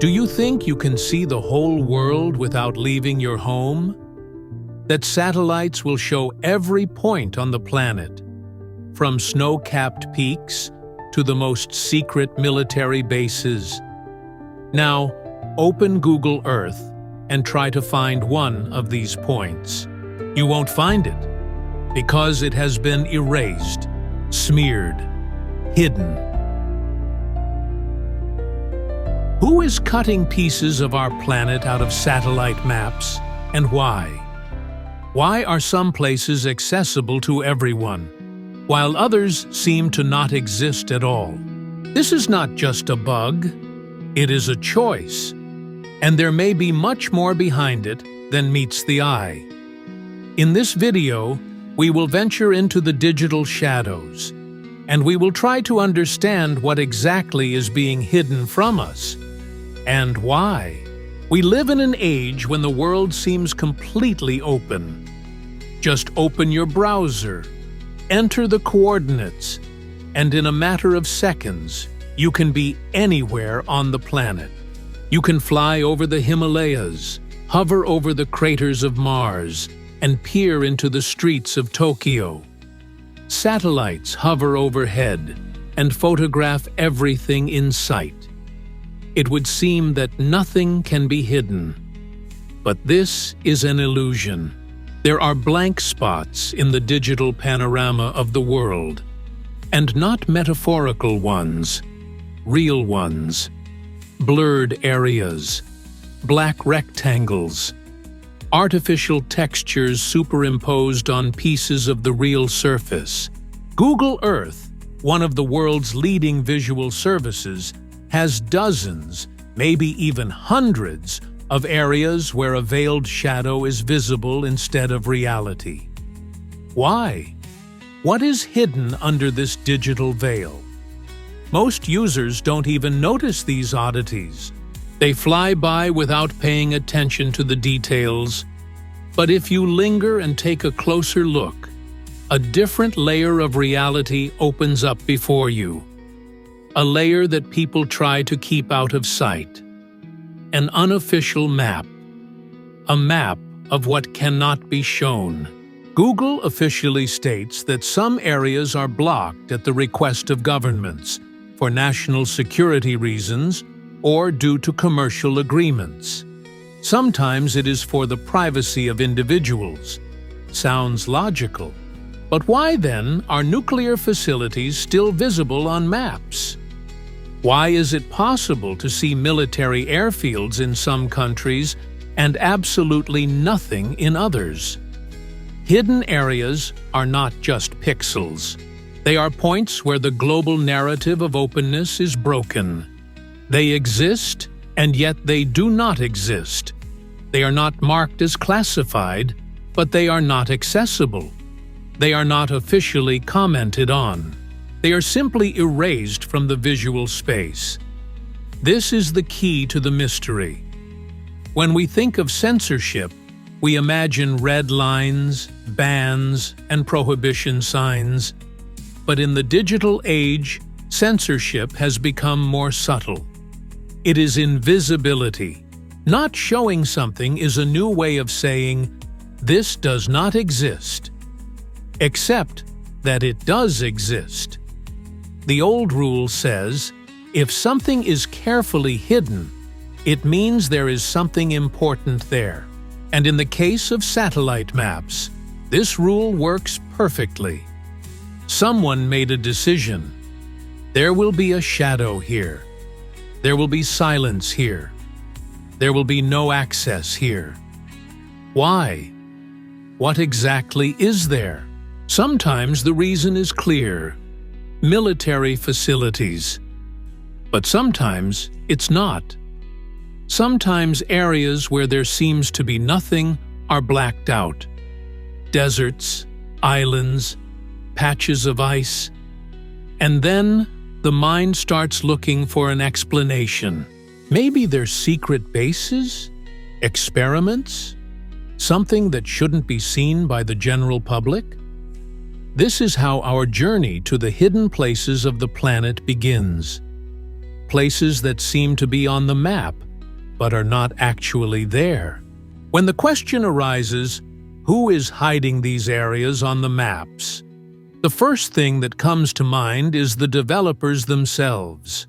Do you think you can see the whole world without leaving your home? That satellites will show every point on the planet, from snow-capped peaks to the most secret military bases. Now, open Google Earth and try to find one of these points. You won't find it, because it has been erased, smeared, hidden. Who is cutting pieces of our planet out of satellite maps, and why? Why are some places accessible to everyone, while others seem to not exist at all? This is not just a bug, it is a choice, and there may be much more behind it than meets the eye. In this video, we will venture into the digital shadows, and we will try to understand what exactly is being hidden from us, and why. We live in an age when the world seems completely open. Just open your browser, enter the coordinates, and in a matter of seconds, you can be anywhere on the planet. You can fly over the Himalayas, hover over the craters of Mars, and peer into the streets of Tokyo. Satellites hover overhead and photograph everything in sight. It would seem that nothing can be hidden. But this is an illusion. There are blank spots in the digital panorama of the world, and not metaphorical ones, real ones. Blurred areas, black rectangles, artificial textures superimposed on pieces of the real surface. Google Earth, one of the world's leading visual services, has dozens, maybe even hundreds, of areas where a veiled shadow is visible instead of reality. Why? What is hidden under this digital veil? Most users don't even notice these oddities. They fly by without paying attention to the details. But if you linger and take a closer look, a different layer of reality opens up before you. A layer that people try to keep out of sight. An unofficial map. A map of what cannot be shown. Google officially states that some areas are blocked at the request of governments, for national security reasons, or due to commercial agreements. Sometimes it is for the privacy of individuals. Sounds logical. But why then are nuclear facilities still visible on maps? Why is it possible to see military airfields in some countries and absolutely nothing in others? Hidden areas are not just pixels. They are points where the global narrative of openness is broken. They exist, and yet they do not exist. They are not marked as classified, but they are not accessible. They are not officially commented on. They are simply erased from the visual space. This is the key to the mystery. When we think of censorship, we imagine red lines, bans, and prohibition signs. But in the digital age, censorship has become more subtle. It is invisibility. Not showing something is a new way of saying, this does not exist. Except that it does exist. The old rule says, if something is carefully hidden, it means there is something important there. And in the case of satellite maps, this rule works perfectly. Someone made a decision. There will be a shadow here. There will be silence here. There will be no access here. Why? What exactly is there? Sometimes the reason is clear. Military facilities. But sometimes it's not. Sometimes areas where there seems to be nothing are blacked out. Deserts, islands, patches of ice. And then the mind starts looking for an explanation. Maybe they're secret bases? Experiments? Something that shouldn't be seen by the general public? This is how our journey to the hidden places of the planet begins. places that seem to be on the map, but are not actually there. When the question arises, who is hiding these areas on the maps? The first thing that comes to mind is the developers themselves.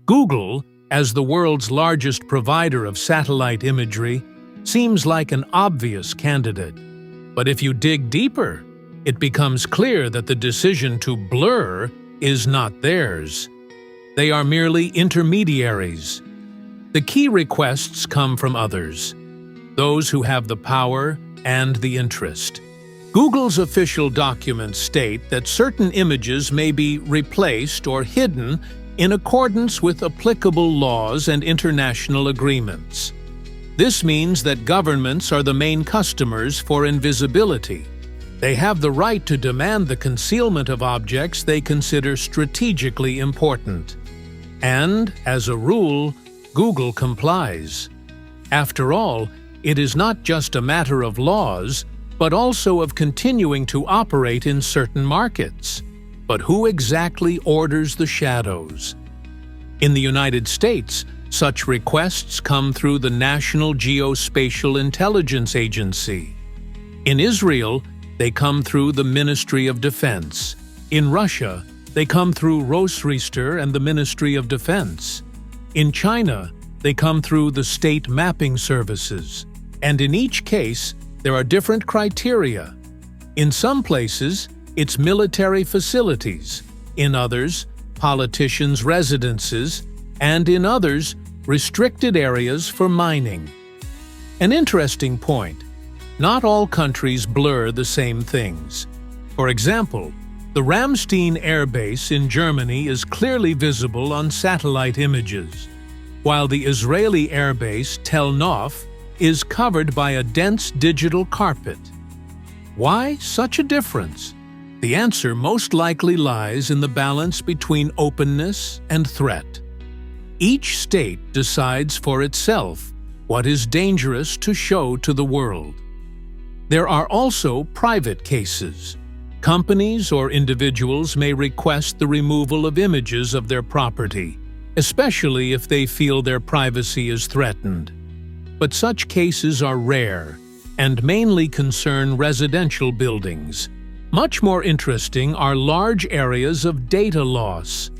Google, as the world's largest provider of satellite imagery, seems like an obvious candidate. But if you dig deeper, it becomes clear that the decision to blur is not theirs. They are merely intermediaries. The key requests come from others, those who have the power and the interest. Google's official documents state that certain images may be replaced or hidden in accordance with applicable laws and international agreements. This means that governments are the main customers for invisibility. They have the right to demand the concealment of objects they consider strategically important. And, as a rule, Google complies. After all, it is not just a matter of laws, but also of continuing to operate in certain markets. But who exactly orders the shadows? In the United States, such requests come through the National Geospatial Intelligence Agency. In Israel, they come through the Ministry of Defense. In Russia, they come through Rosrister and the Ministry of Defense. In China, they come through the State Mapping Services. And in each case, there are different criteria. In some places, it's military facilities. In others, politicians' residences. And in others, restricted areas for mining. An interesting point: not all countries blur the same things. For example, the Ramstein Air Base in Germany is clearly visible on satellite images, while the Israeli Air Base Tel Nof is covered by a dense digital carpet. Why such a difference? The answer most likely lies in the balance between openness and threat. Each state decides for itself what is dangerous to show to the world. There are also private cases. Companies or individuals may request the removal of images of their property, especially if they feel their privacy is threatened. But such cases are rare and mainly concern residential buildings. Much more interesting are large areas of data loss,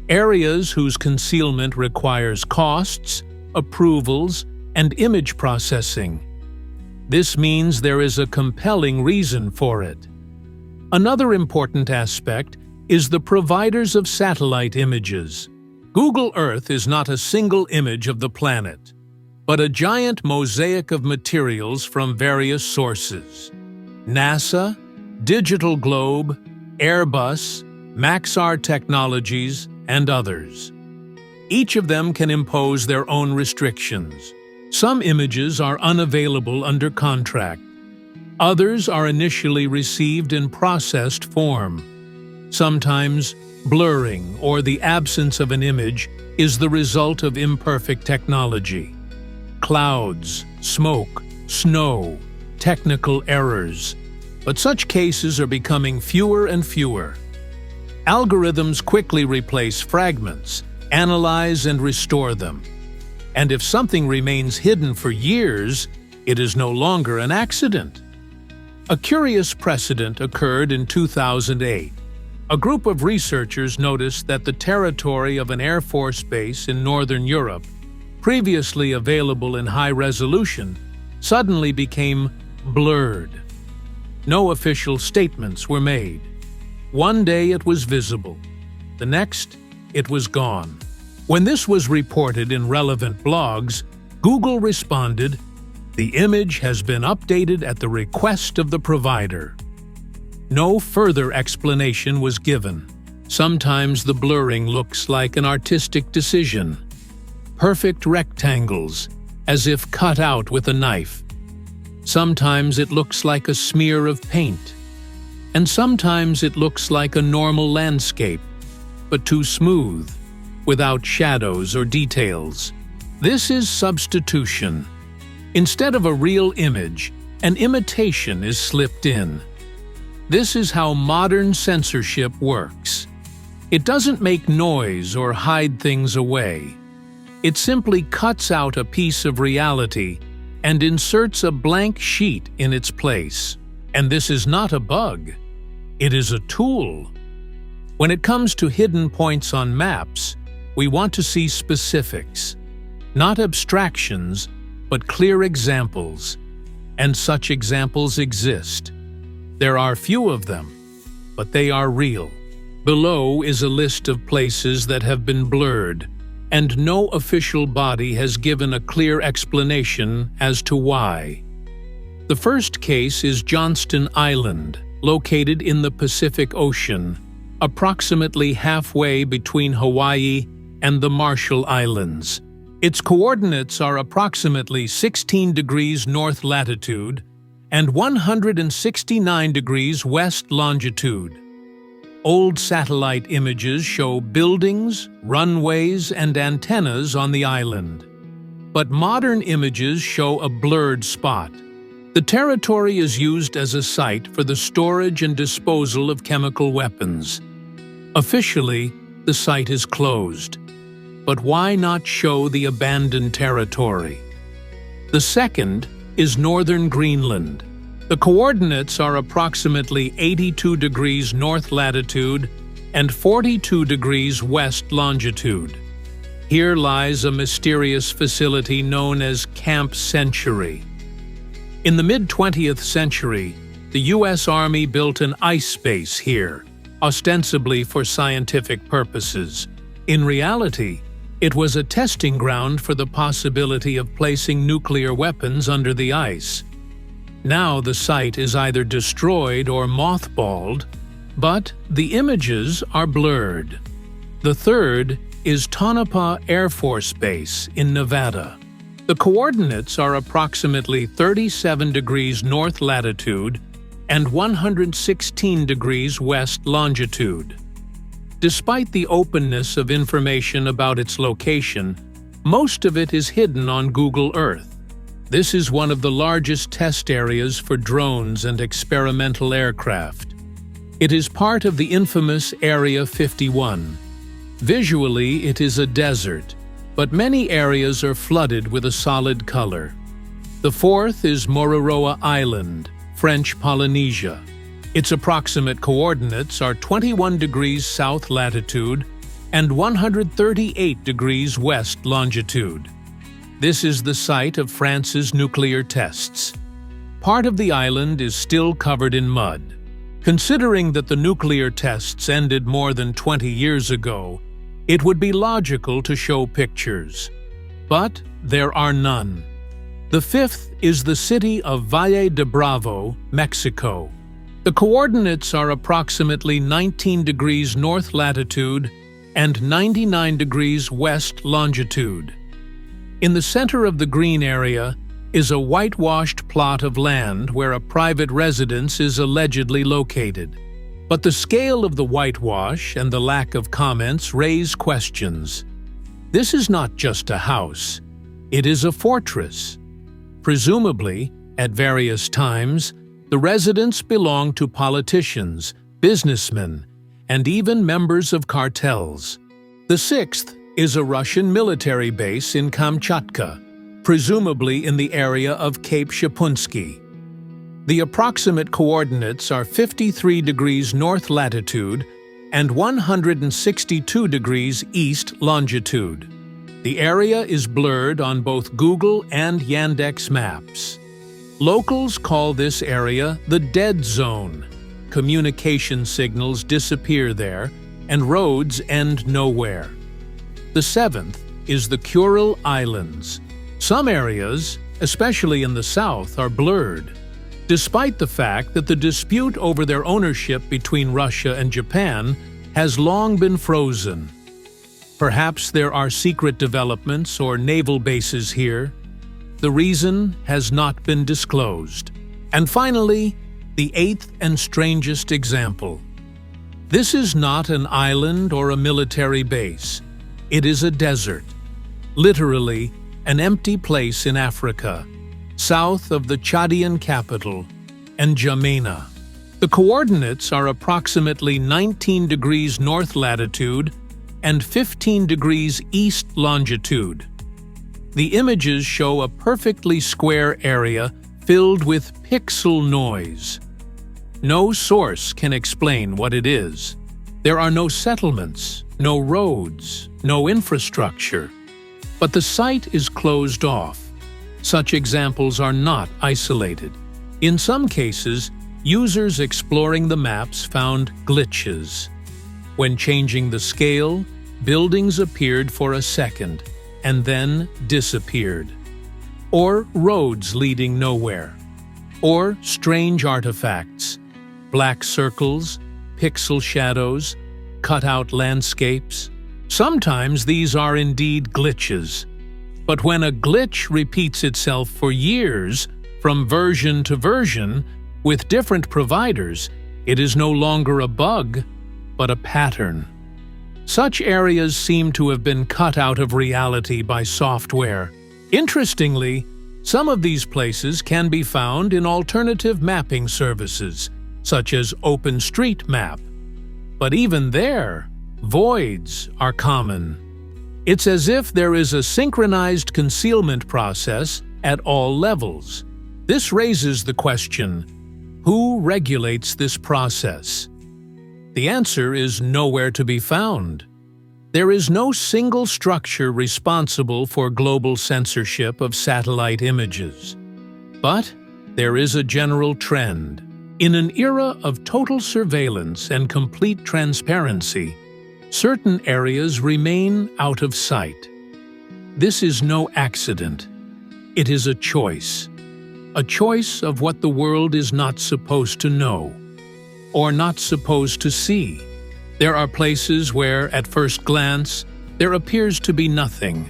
areas whose concealment requires costs, approvals, and image processing. This means there is a compelling reason for it. Another important aspect is the providers of satellite images. Google Earth is not a single image of the planet, but a giant mosaic of materials from various sources. NASA, Digital Globe, Airbus, Maxar Technologies, and others. Each of them can impose their own restrictions. Some images are unavailable under contract. Others are initially received in processed form. Sometimes, blurring or the absence of an image is the result of imperfect technology. Clouds, smoke, snow, technical errors. But such cases are becoming fewer and fewer. Algorithms quickly replace fragments, analyze and restore them. And if something remains hidden for years, it is no longer an accident. A curious precedent occurred in 2008. A group of researchers noticed that the territory of an Air Force base in Northern Europe, previously available in high resolution, suddenly became blurred. No official statements were made. One day it was visible. The next, it was gone. When this was reported in relevant blogs, Google responded, "The image has been updated at the request of the provider." No further explanation was given. Sometimes the blurring looks like an artistic decision. Perfect rectangles, as if cut out with a knife. Sometimes it looks like a smear of paint. And sometimes it looks like a normal landscape, but too smooth, without shadows or details. This is substitution. Instead of a real image, an imitation is slipped in. This is how modern censorship works. It doesn't make noise or hide things away. It simply cuts out a piece of reality and inserts a blank sheet in its place. And this is not a bug. It is a tool. When it comes to hidden points on maps, we want to see specifics, not abstractions, but clear examples. And such examples exist. There are few of them, but they are real. Below is a list of places that have been blurred, and no official body has given a clear explanation as to why. The first case is Johnston Island, located in the Pacific Ocean, approximately halfway between Hawaii and the Marshall Islands. Its coordinates are approximately 16 degrees north latitude and 169 degrees west longitude. Old satellite images show buildings, runways, and antennas on the island. But modern images show a blurred spot. The territory is used as a site for the storage and disposal of chemical weapons. Officially, the site is closed. But why not show the abandoned territory? The second is northern Greenland. The coordinates are approximately 82 degrees north latitude and 42 degrees west longitude. Here lies a mysterious facility known as Camp Century. In the mid-20th century, the U.S. Army built an ice base here, ostensibly for scientific purposes. In reality, it was a testing ground for the possibility of placing nuclear weapons under the ice. Now the site is either destroyed or mothballed, but the images are blurred. The third is Tonopah Air Force Base in Nevada. The coordinates are approximately 37 degrees north latitude and 116 degrees west longitude. Despite the openness of information about its location, most of it is hidden on Google Earth. This is one of the largest test areas for drones and experimental aircraft. It is part of the infamous Area 51. Visually, it is a desert, but many areas are flooded with a solid color. The fourth is Mururoa Island, French Polynesia. Its approximate coordinates are 21 degrees south latitude and 138 degrees west longitude. This is the site of France's nuclear tests. Part of the island is still covered in mud. Considering that the nuclear tests ended more than 20 years ago, it would be logical to show pictures. But there are none. The fifth is the city of Valle de Bravo, Mexico. The coordinates are approximately 19 degrees north latitude and 99 degrees west longitude. In the center of the green area is a whitewashed plot of land where a private residence is allegedly located. But the scale of the whitewash and the lack of comments raise questions. This is not just a house. It is a fortress. Presumably, at various times, the residents belonged to politicians, businessmen, and even members of cartels. The sixth is a Russian military base in Kamchatka, presumably in the area of Cape Shapunsky. The approximate coordinates are 53 degrees north latitude and 162 degrees east longitude. The area is blurred on both Google and Yandex maps. Locals call this area the dead zone. Communication signals disappear there, and roads end nowhere. The seventh is the Kuril Islands. Some areas, especially in the south, are blurred, despite the fact that the dispute over their ownership between Russia and Japan has long been frozen. Perhaps there are secret developments or naval bases here. The reason has not been disclosed. And finally, the eighth and strangest example. This is not an island or a military base. It is a desert, literally an empty place in Africa, south of the Chadian capital, N'Djamena. The coordinates are approximately 19 degrees north latitude and 15 degrees east longitude. The images show a perfectly square area filled with pixel noise. No source can explain what it is. There are no settlements, no roads, no infrastructure. But the site is closed off. Such examples are not isolated. In some cases, users exploring the maps found glitches. When changing the scale, buildings appeared for a second and then disappeared. Or roads leading nowhere. Or strange artifacts, black circles, pixel shadows, cut-out landscapes. Sometimes these are indeed glitches. But when a glitch repeats itself for years, from version to version, with different providers, it is no longer a bug, but a pattern. Such areas seem to have been cut out of reality by software. Interestingly, some of these places can be found in alternative mapping services, such as OpenStreetMap. But even there, voids are common. It's as if there is a synchronized concealment process at all levels. This raises the question, who regulates this process? The answer is nowhere to be found. There is no single structure responsible for global censorship of satellite images. But there is a general trend. In an era of total surveillance and complete transparency, certain areas remain out of sight. This is no accident. It is a choice. A choice of what the world is not supposed to know, or not supposed to see. There are places where, at first glance, there appears to be nothing.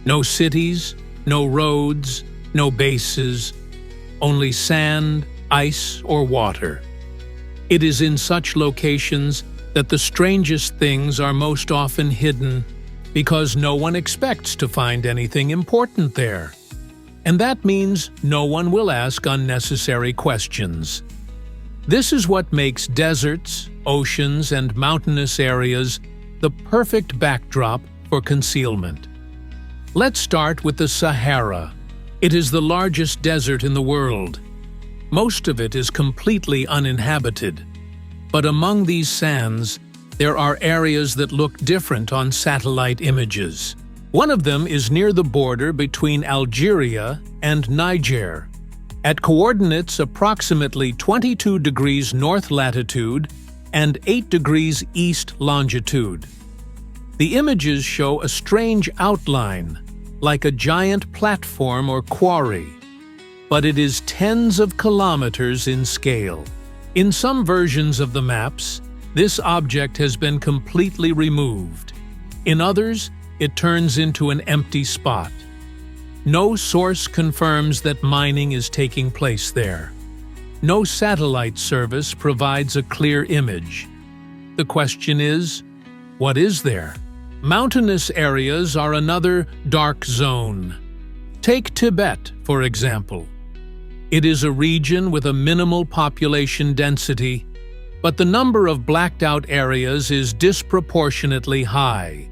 No cities, no roads, no bases, only sand, ice, or water. It is in such locations that the strangest things are most often hidden because no one expects to find anything important there. And that means no one will ask unnecessary questions. This is what makes deserts, oceans, and mountainous areas the perfect backdrop for concealment. Let's start with the Sahara. It is the largest desert in the world. Most of it is completely uninhabited. But among these sands, there are areas that look different on satellite images. One of them is near the border between Algeria and Niger, at coordinates approximately 22 degrees north latitude and 8 degrees east longitude. The images show a strange outline, like a giant platform or quarry, but it is tens of kilometers in scale. In some versions of the maps, this object has been completely removed. In others, it turns into an empty spot. No source confirms that mining is taking place there. No satellite service provides a clear image. The question is, what is there? Mountainous areas are another dark zone. Take Tibet, for example. It is a region with a minimal population density, but the number of blacked-out areas is disproportionately high,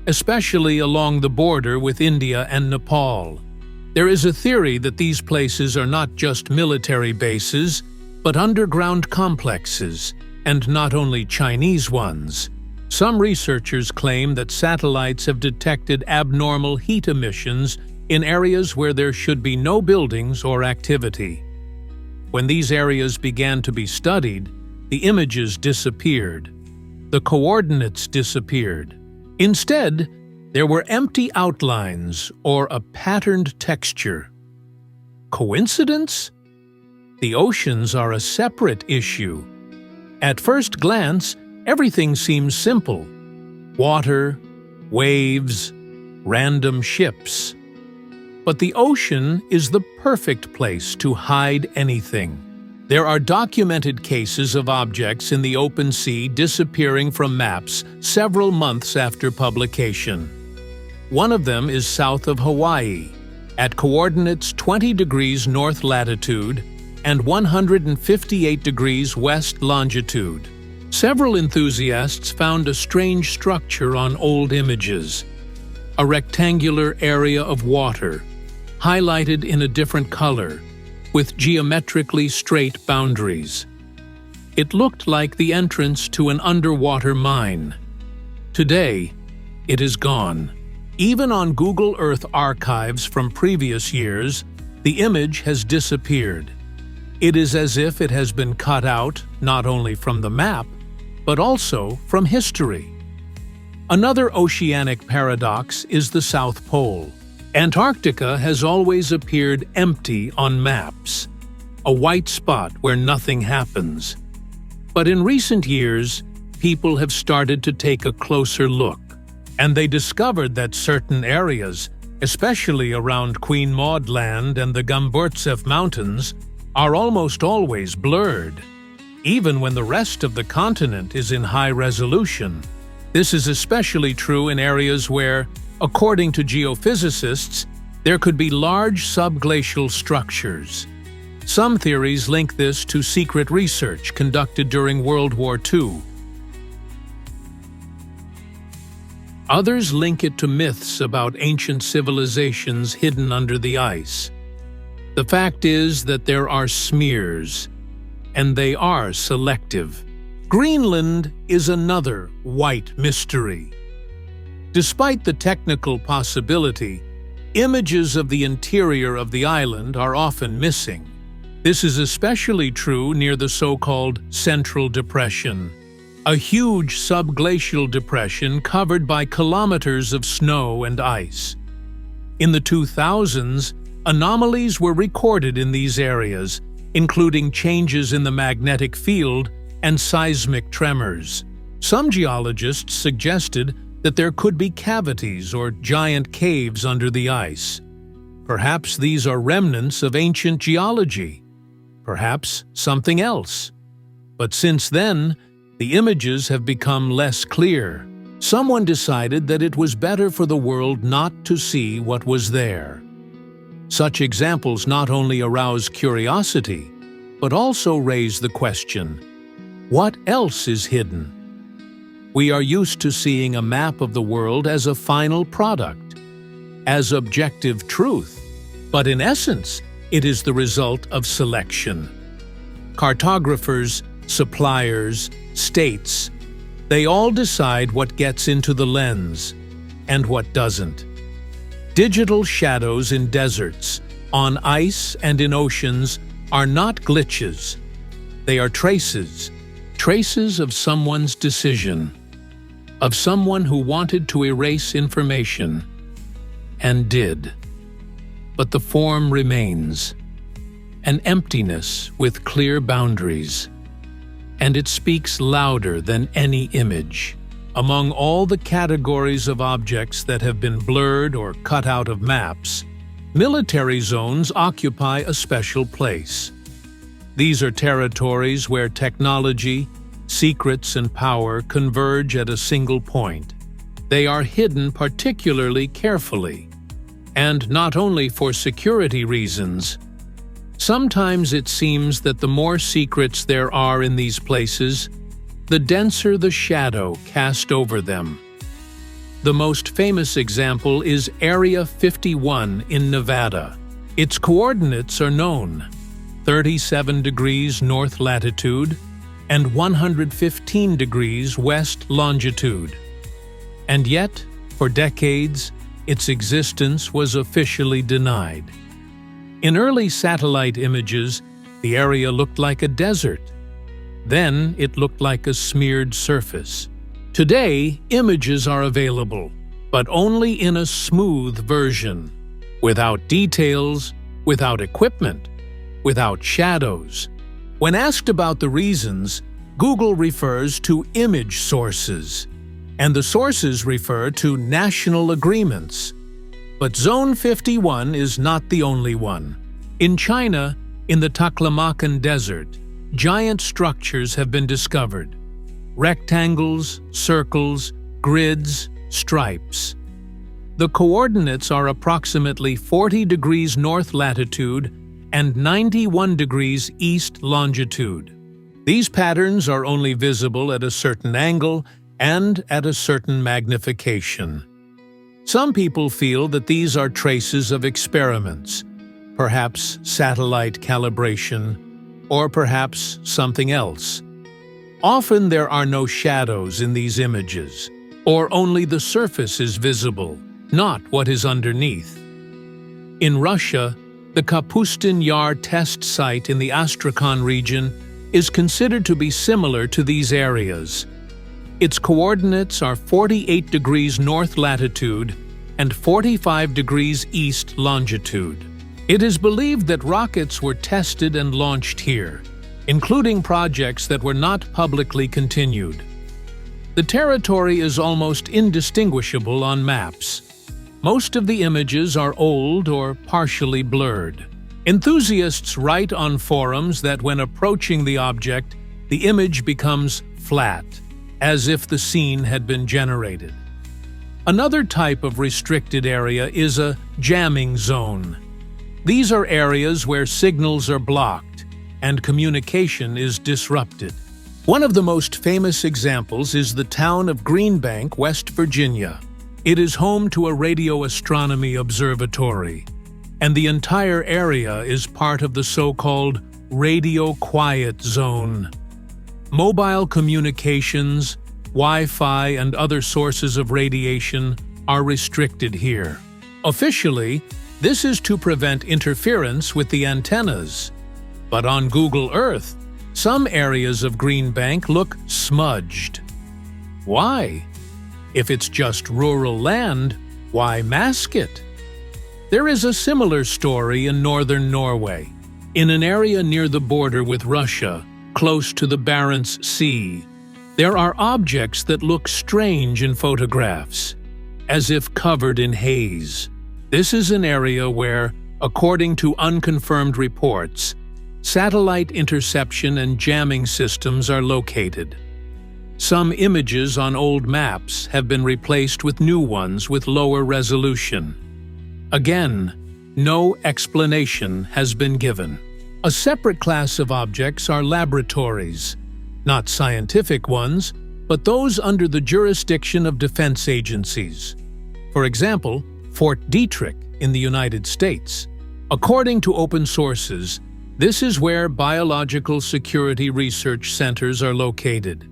especially along the border with India and Nepal. There is a theory that these places are not just military bases, but underground complexes, and not only Chinese ones. Some researchers claim that satellites have detected abnormal heat emissions in areas where there should be no buildings or activity. When these areas began to be studied, the images disappeared. The coordinates disappeared. Instead, there were empty outlines or a patterned texture. Coincidence? The oceans are a separate issue. At first glance, everything seems simple. Water, waves, random ships. But the ocean is the perfect place to hide anything. There are documented cases of objects in the open sea disappearing from maps several months after publication. One of them is south of Hawaii, at coordinates 20 degrees north latitude and 158 degrees west longitude. Several enthusiasts found a strange structure on old images, a rectangular area of water, highlighted in a different color, with geometrically straight boundaries. It looked like the entrance to an underwater mine. Today, it is gone. Even on Google Earth archives from previous years, the image has disappeared. It is as if it has been cut out not only from the map, but also from history. Another oceanic paradox is the South Pole. Antarctica has always appeared empty on maps, a white spot where nothing happens. But in recent years, people have started to take a closer look, and they discovered that certain areas, especially around Queen Maud Land and the Gamburtsev Mountains, are almost always blurred, even when the rest of the continent is in high resolution. This is especially true in areas where, according to geophysicists, there could be large subglacial structures. Some theories link this to secret research conducted during World War II. Others link it to myths about ancient civilizations hidden under the ice. The fact is that there are smears, and they are selective. Greenland is another white mystery. Despite the technical possibility, images of the interior of the island are often missing. This is especially true near the so-called Central Depression, a huge subglacial depression covered by kilometers of snow and ice. In the 2000s, anomalies were recorded in these areas, including changes in the magnetic field and seismic tremors. Some geologists suggested that there could be cavities or giant caves under the ice. Perhaps these are remnants of ancient geology. Perhaps something else. But since then, the images have become less clear. Someone decided that it was better for the world not to see what was there. Such examples not only arouse curiosity, but also raise the question, what else is hidden? We are used to seeing a map of the world as a final product, as objective truth, but in essence, it is the result of selection. Cartographers, suppliers, states, they all decide what gets into the lens and what doesn't. Digital shadows in deserts, on ice and in oceans are not glitches. They are traces of someone's decision, of someone who wanted to erase information, and did. But the form remains, an emptiness with clear boundaries, and it speaks louder than any image. Among all the categories of objects that have been blurred or cut out of maps, military zones occupy a special place. These are territories where technology, secrets, and power converge at a single point. They are hidden particularly carefully, and not only for security reasons. Sometimes it seems that the more secrets there are in these places, the denser the shadow cast over them. The most famous example is Area 51 in Nevada. Its coordinates are known: 37 degrees north latitude and 115 degrees west longitude. And yet, for decades, its existence was officially denied. In early satellite images, the area looked like a desert. Then it looked like a smeared surface. Today, images are available, but only in a smooth version, without details, without equipment, without shadows. When asked about the reasons, Google refers to image sources, and the sources refer to national agreements. But Zone 51 is not the only one. In China, in the Taklamakan Desert, giant structures have been discovered. Rectangles, circles, grids, stripes. The coordinates are approximately 40 degrees north latitude and 91 degrees east longitude. These patterns are only visible at a certain angle and at a certain magnification. Some people feel that these are traces of experiments, perhaps satellite calibration, or perhaps something else. Often there are no shadows in these images, or only the surface is visible, not what is underneath. In Russia, the Kapustin Yar test site in the Astrakhan region is considered to be similar to these areas. Its coordinates are 48 degrees north latitude and 45 degrees east longitude. It is believed that rockets were tested and launched here, including projects that were not publicly continued. The territory is almost indistinguishable on maps. Most of the images are old or partially blurred. Enthusiasts write on forums that when approaching the object, the image becomes flat, as if the scene had been generated. Another type of restricted area is a jamming zone. These are areas where signals are blocked and communication is disrupted. One of the most famous examples is the town of Greenbank, West Virginia. It is home to a radio astronomy observatory, and the entire area is part of the so-called radio quiet zone. Mobile communications, Wi-Fi, and other sources of radiation are restricted here. Officially, this is to prevent interference with the antennas. But on Google Earth, some areas of Greenbank look smudged. Why? If it's just rural land, why mask it? There is a similar story in northern Norway. In an area near the border with Russia, close to the Barents Sea, there are objects that look strange in photographs, as if covered in haze. This is an area where, according to unconfirmed reports, satellite interception and jamming systems are located. Some images on old maps have been replaced with new ones with lower resolution. Again, no explanation has been given. A separate class of objects are laboratories, not scientific ones, but those under the jurisdiction of defense agencies. For example, Fort Detrick in the United States. According to open sources, this is where biological security research centers are located.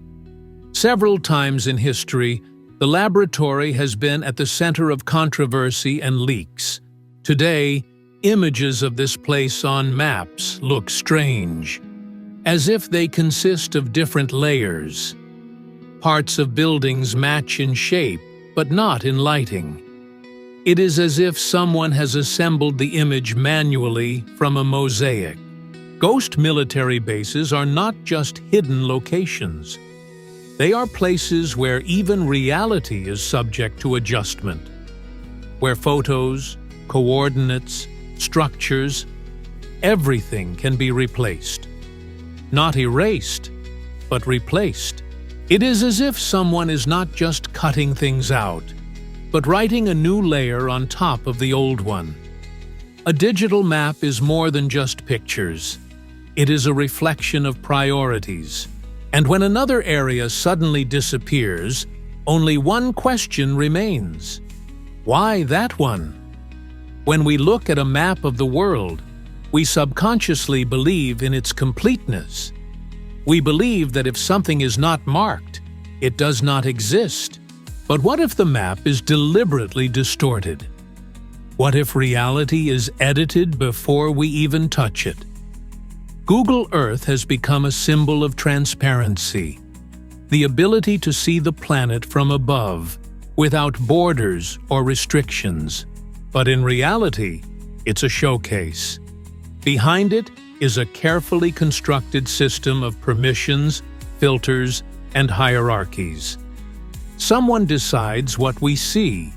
Several times in history, the laboratory has been at the center of controversy and leaks. Today, images of this place on maps look strange, as if they consist of different layers. Parts of buildings match in shape, but not in lighting. It is as if someone has assembled the image manually from a mosaic. Ghost military bases are not just hidden locations. They are places where even reality is subject to adjustment, where photos, coordinates, structures, everything can be replaced. Not erased, but replaced. It is as if someone is not just cutting things out, but writing a new layer on top of the old one. A digital map is more than just pictures. It is a reflection of priorities. And when another area suddenly disappears, only one question remains. Why that one? When we look at a map of the world, we subconsciously believe in its completeness. We believe that if something is not marked, it does not exist. But what if the map is deliberately distorted? What if reality is edited before we even touch it? Google Earth has become a symbol of transparency, the ability to see the planet from above, without borders or restrictions. But in reality, it's a showcase. Behind it is a carefully constructed system of permissions, filters, and hierarchies. Someone decides what we see,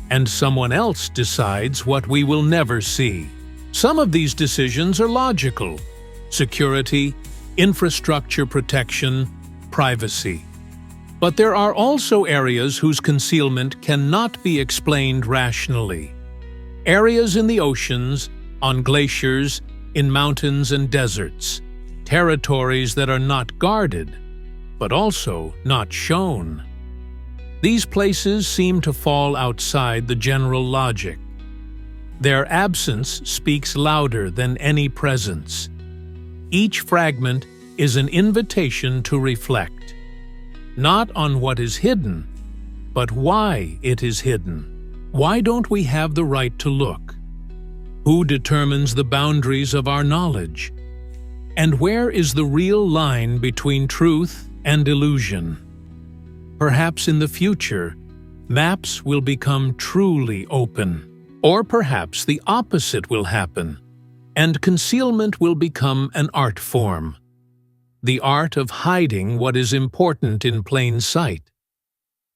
and someone else decides what we will never see. Some of these decisions are logical: security, infrastructure protection, privacy. But there are also areas whose concealment cannot be explained rationally. Areas in the oceans, on glaciers, in mountains and deserts, territories that are not guarded, but also not shown. These places seem to fall outside the general logic. Their absence speaks louder than any presence. Each fragment is an invitation to reflect, not on what is hidden, but why it is hidden. Why don't we have the right to look? Who determines the boundaries of our knowledge? And where is the real line between truth and illusion? Perhaps in the future, maps will become truly open. Or perhaps the opposite will happen, and concealment will become an art form. The art of hiding what is important in plain sight,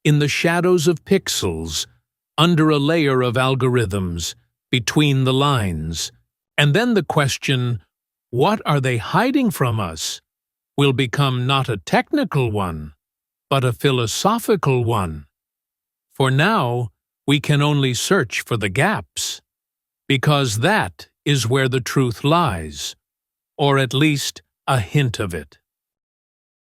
in the shadows of pixels, under a layer of algorithms, between the lines. And then the question, what are they hiding from us, will become not a technical one, but a philosophical one. For now, we can only search for the gaps, because that is where the truth lies, or at least a hint of it.